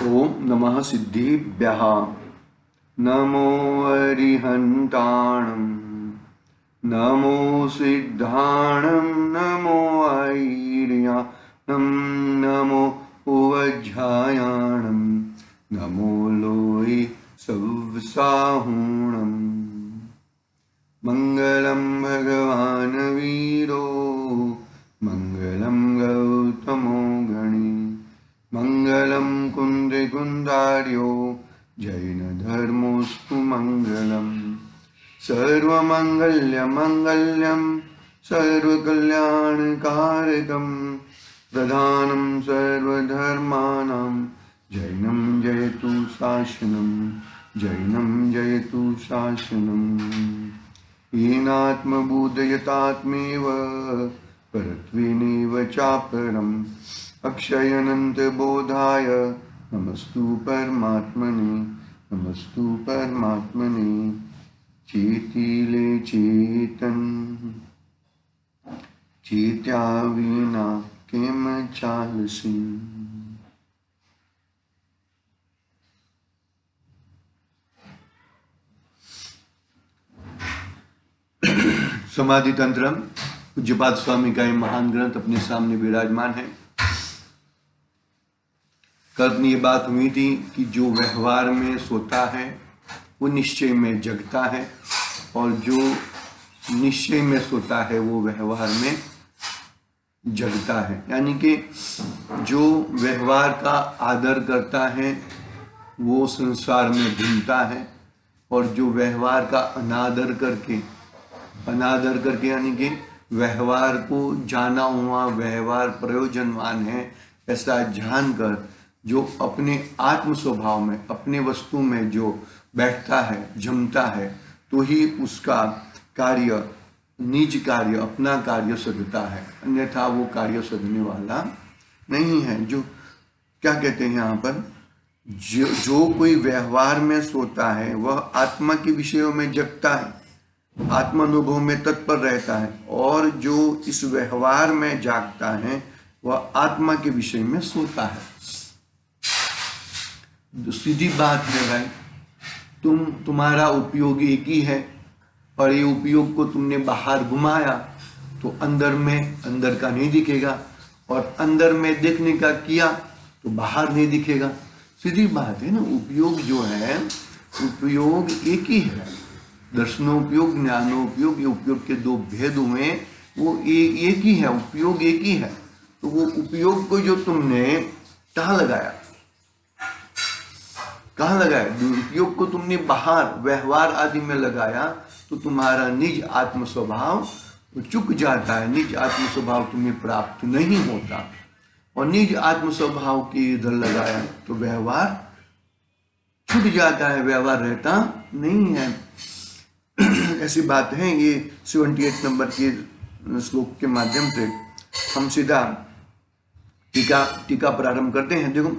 ओम नमः सिद्धिभ्यः। नमो अरिहन्ताणं, नमो सिद्धाणं, नमो ऐर्याणं, नमो उवज्झायाणं, नमो लोई सव्साहुणम्। मंगलम भगवान वीरो, मंगलम गौतमो गणी, मंगलम कुंदार्यो, जैन धर्मोस्तु मंगलम। सर्वमंगल्य मंगल्यम सर्वकल्याणकारकम, प्रधानम सर्वधर्माणां, जैनम जयतु शासनम, जैनम जयतु शासनम। येनात्मबोधयतात्मेव परत्वेनैव चापरम्, अक्षयनन्तबोधाय नमस्तु परमात्मने, नमस्तु परमात्मने। चेतिले चेतन, चेत्या विना केम चालसी। समाधि तंत्र पूज्यपाद स्वामी का ये महान ग्रंथ अपने सामने विराजमान है। कल अपनी ये बात हुई थी कि जो व्यवहार में सोता है वो निश्चय में जगता है, और जो निश्चय में सोता है वो व्यवहार में जगता है। यानी कि जो व्यवहार का आदर करता है वो संसार में घूमता है, और जो व्यवहार का अनादर करके यानी कि व्यवहार को जाना हुआ व्यवहार प्रयोजनवान है ऐसा जानकर जो अपने आत्म स्वभाव में, अपने वस्तु में जो बैठता है, जमता है, तो ही उसका कार्य, निज कार्य, अपना कार्य सधता है, अन्यथा वो कार्य सधने वाला नहीं है। जो क्या कहते हैं यहाँ पर, जो कोई व्यवहार में सोता है वह आत्मा के विषयों में जगता है, आत्मानुभव में तत्पर रहता है, और जो इस व्यवहार में जागता है वह आत्मा के विषय में सोता है। सीधी बात है भाई, तुम्हारा उपयोग एक ही है, और ये उपयोग को तुमने बाहर घुमाया तो अंदर का नहीं दिखेगा, और अंदर में देखने का किया तो बाहर नहीं दिखेगा। सीधी बात है ना। उपयोग जो है, उपयोग एक ही है। दर्शनोपयोग, ज्ञानोपयोग, ये उपयोग के दो भेद हुए, वो एक ही है, उपयोग एक ही है। तो वो उपयोग को जो तुमने कहाँ लगाया, उपयोग को तुमने बाहर व्यवहार आदि में लगाया तो तुम्हारा निज आत्म स्वभाव चुक जाता है, निज आत्म स्वभाव तुम्हें प्राप्त नहीं होता, और निज आत्म स्वभाव की इधर लगाया तो व्यवहार छूट जाता है, व्यवहार रहता नहीं है। ऐसी बात है। ये 78 नंबर के श्लोक के माध्यम से हम सीधा टीका प्रारंभ करते हैं। देखो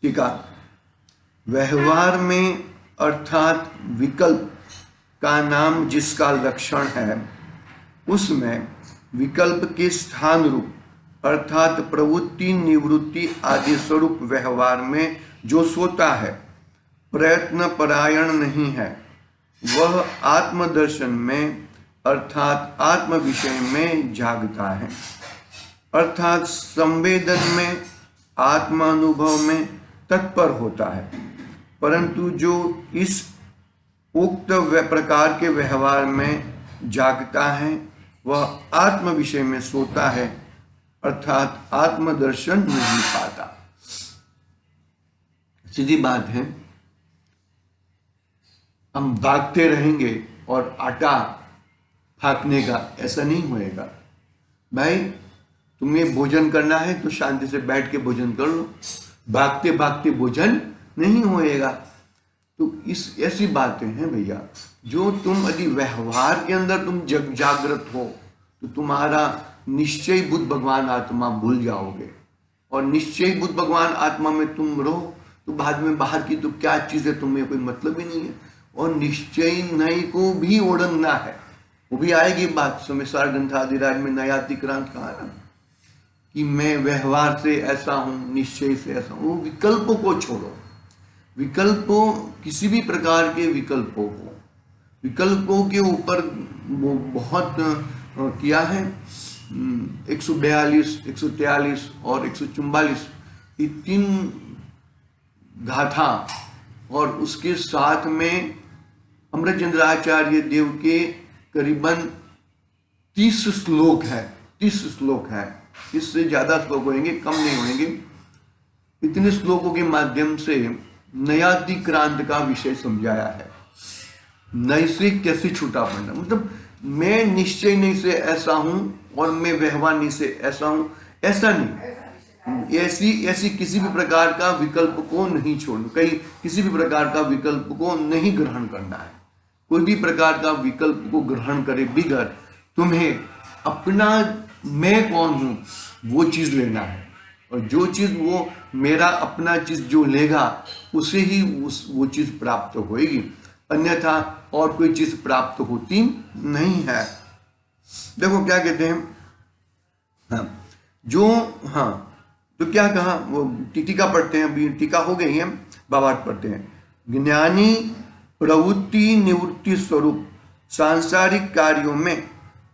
टीका, व्यवहार में अर्थात विकल्प का नाम जिसका लक्षण है, उसमें विकल्प के स्थान रूप अर्थात प्रवृत्ति, निवृत्ति आदि स्वरूप व्यवहार में जो सोता है, प्रयत्न परायण नहीं है, वह आत्मदर्शन में अर्थात आत्म विषय में जागता है, अर्थात संवेदन में, आत्मानुभव में तत्पर होता है। परंतु जो इस उक्त प्रकार के व्यवहार में जागता है वह आत्म विषय में सोता है, अर्थात आत्मदर्शन नहीं पाता। सीधी बात है। हम भागते रहेंगे और आटा फाकने का ऐसा नहीं होएगा भाई। तुम्हें भोजन करना है तो शांति से बैठ के भोजन कर लो, भागते भागते भोजन नहीं होएगा। तो इस ऐसी बातें हैं भैया, जो तुम यदि व्यवहार के अंदर तुम जागृत हो तो तुम्हारा निश्चय बुद्ध भगवान आत्मा भूल जाओगे, और निश्चय बुद्ध भगवान आत्मा में तुम रहो तो बाद में बाहर की तो क्या चीज़ है तुम्हें कोई मतलब ही नहीं है। और निश्चय नई को भी ओढ़ना है, वो भी आएगी बात। सोमेश्वर ग्रंथादिराज में नयातिक्रांत कहा ना कि मैं व्यवहार से ऐसा हूं, निश्चय से ऐसा हूं। विकल्पों को छोड़ो, विकल्पों, किसी भी प्रकार के विकल्पों को, विकल्पों के ऊपर वो बहुत किया है। 142, 143 और 144 ये 3 गाथा, और उसके साथ में अमृतचंद्राचार्य देव के करीबन 30 श्लोक है, 30 श्लोक है। इससे ज्यादा श्लोक होंगे, कम नहीं होंगे। इतने श्लोकों के माध्यम से नयातिक्रांत का विषय समझाया है। नई से कैसे छूटा पड़ना, मतलब मैं निश्चय नहीं से ऐसा हूं और मैं व्यवहार नहीं से ऐसा हूं, ऐसा नहीं। ऐसी किसी भी प्रकार का विकल्प को नहीं छोड़ना, किसी भी प्रकार का विकल्प को नहीं ग्रहण करना है। कोई भी प्रकार का विकल्प को ग्रहण करे बिगड़ तुम्हें अपना मैं कौन हूं वो चीज लेना है, और जो चीज वो मेरा अपना चीज जो लेगा उसे ही वो चीज प्राप्त होगी, अन्यथा और कोई चीज प्राप्त होती नहीं है। देखो क्या कहते हैं, तो क्या कहा, वो टीका पढ़ते हैं, अभी टीका हो गई है, भावार्थ पढ़ते हैं। ज्ञानी प्रवृत्ति निवृत्ति स्वरूप सांसारिक कार्यों में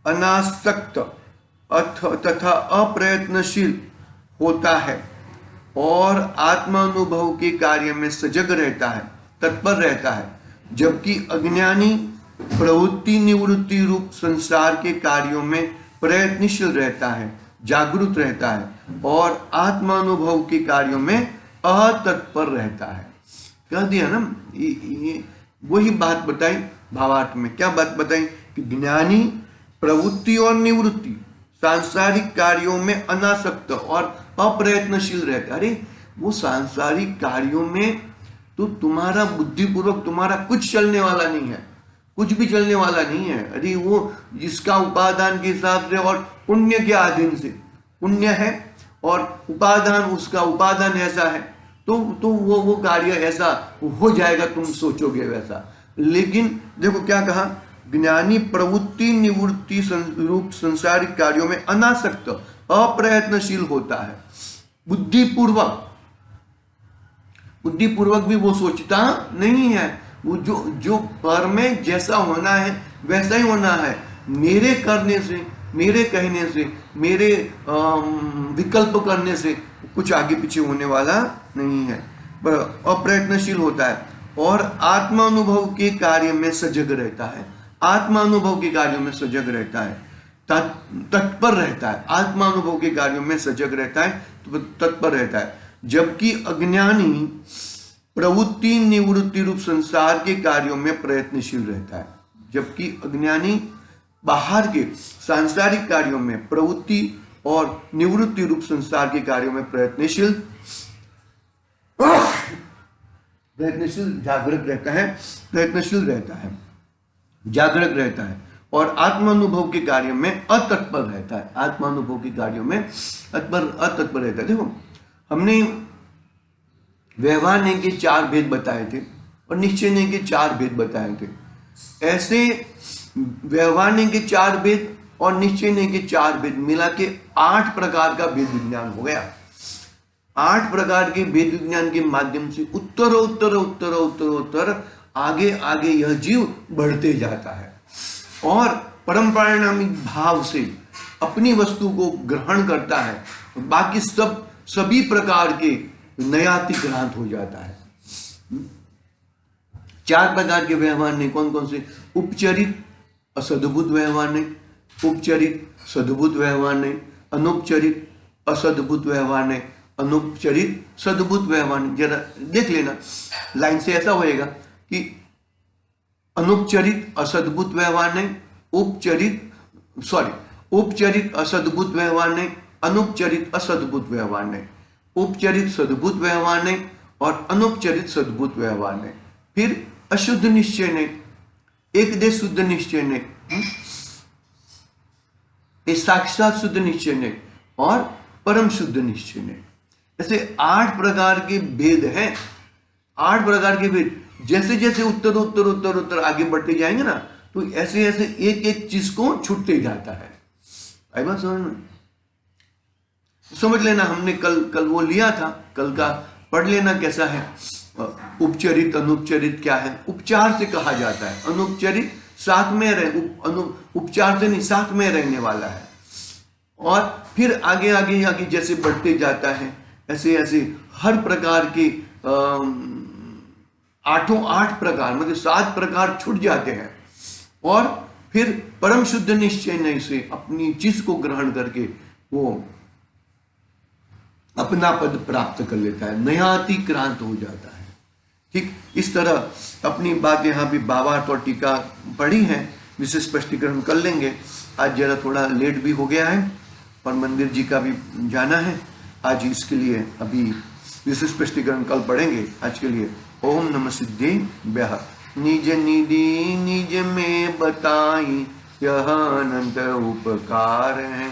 अनासक्त तथा अप्रयत्नशील होता है और आत्मानुभव के कार्य में सजग रहता है, तत्पर रहता है, जबकि अज्ञानी प्रवृत्ति निवृत्ति रूप संसार के कार्यों में प्रयत्नशील रहता है, जागरूक रहता है और आत्मानुभव के कार्यों में अतत्पर रहता है। कह दिया ना, ये वही बात बताई भावार्थ में। क्या बात बताई कि ज्ञानी प्रवृत्ति और निवृत्ति सांसारिक कार्यों में अनासक्त और अप्रयत्नशील रहता है। अरे वो सांसारिक कार्यों में तो तुम्हारा बुद्धिपूर्वक तुम्हारा कुछ चलने वाला नहीं है, कुछ भी चलने वाला नहीं है। अरे वो जिसका उपादान के हिसाब से और पुण्य के अधीन से, पुण्य है और उपादान, उसका उपादान ऐसा है तो वो कार्य ऐसा हो जाएगा, तुम सोचोगे वैसा। लेकिन देखो क्या कहा, ज्ञानी प्रवृत्ति निवृत्ति रूप संसारिक कार्यों में अनासक्त अप्रयत्नशील होता है, बुद्धिपूर्वक भी वो सोचता नहीं है। वो जो पर में जैसा होना है वैसा ही होना है। मेरे करने से, मेरे कहने से, मेरे विकल्प करने से कुछ आगे पीछे होने वाला नहीं है। अप्रयत्नशील होता है और आत्मानुभव के कार्य में सजग रहता है, आत्मानुभव के कार्यों में सजग रहता है, तत्पर रहता है, आत्मानुभव के कार्यों में सजग रहता है, तत्पर रहता है। जबकि अज्ञानी प्रवृत्ति निवृत्ति रूप संसार के कार्यों में प्रयत्नशील रहता है, जबकि अज्ञानी बाहर के सांसारिक कार्यों में प्रवृत्ति और निवृत्ति रूप संसार के कार्यों में प्रयत्नशील जागरूक रहता है, प्रयत्नशील रहता है, जागरूक रहता है और आत्मानुभव के कार्यों में अतत्पर रहता है, आत्मानुभव के कार्यों में अतत्पर रहता है। देखो हमने व्यवहार के 4 भेद बताए थे और निश्चय के 4 भेद बताए थे। ऐसे व्यवहार के 4 भेद और निश्चय के 4 भेद मिला के 8 प्रकार का भेद विज्ञान हो गया। 8 प्रकार के भेद विज्ञान के माध्यम से उत्तर उत्तर उत्तर उत्तर उत्तर आगे आगे यह जीव बढ़ते जाता है और परम परिणामिक भाव से अपनी वस्तु को ग्रहण करता है। बाकी सभी प्रकार के नयातिक्रांत हो जाता है। 4 प्रकार के व्यवहार ने कौन कौन से? उपचरित असद्भुत व्यवहार ने, उपचरित सद्भुत व्यवहार ने, अनुपचरित असद्भुत व्यवहार ने, अनुपचरित सद्भुत व्यवहार ने। जरा देख लेना, लाइन से ऐसा होएगा कि अनुपचरित असद्भुत व्यवहार ने, उपचरित असद्भुत व्यवहार ने, अनुपचरित असद्भुत व्यवहार ने, उपचरित सद्भुत व्यवहार ने और अनुपचरित सद्भुत व्यवहार ने। फिर अशुद्ध निश्चय ने, एकदेश शुद्ध निश्चय ने, साक्षात शुद्ध निश्चय ने और परम शुद्ध निश्चय ने। ऐसे 8 प्रकार के भेद हैं। 8 प्रकार के भेद, जैसे जैसे उत्तर उत्तर उत्तर उत्तर आगे बढ़ते जाएंगे ना, तो ऐसे ऐसे एक एक चीज को छूटते जाता है। आई बात समझ में? समझ लेना, हमने कल वो लिया था, कल का पढ़ लेना कैसा है। उपचरित अनुपचरित क्या है, उपचार से कहा जाता है, अनुपचरित साथ में उपचार से नहीं, साथ में रहने वाला है। और फिर आगे आगे आगे जैसे बढ़ते जाता है ऐसे ऐसे हर प्रकार के 8 प्रकार मतलब 7 प्रकार छूट जाते हैं, और फिर परम शुद्ध निश्चय से अपनी चीज को ग्रहण करके वो अपना पद प्राप्त कर लेता है, नया अतिक्रांत हो जाता है। ठीक इस तरह अपनी बात यहाँ भी भावार्थ और टीका पढ़ी है, विशेष स्पष्टीकरण कर लेंगे। आज जरा थोड़ा लेट भी हो गया है और मंदिर जी का भी जाना है आज, इसके लिए अभी विशेष स्पष्टीकरण कल पढ़ेंगे। आज के लिए ओम नमः सिद्धेभ्यः। निज निधि निज में बताई, यह अनंत उपकार है।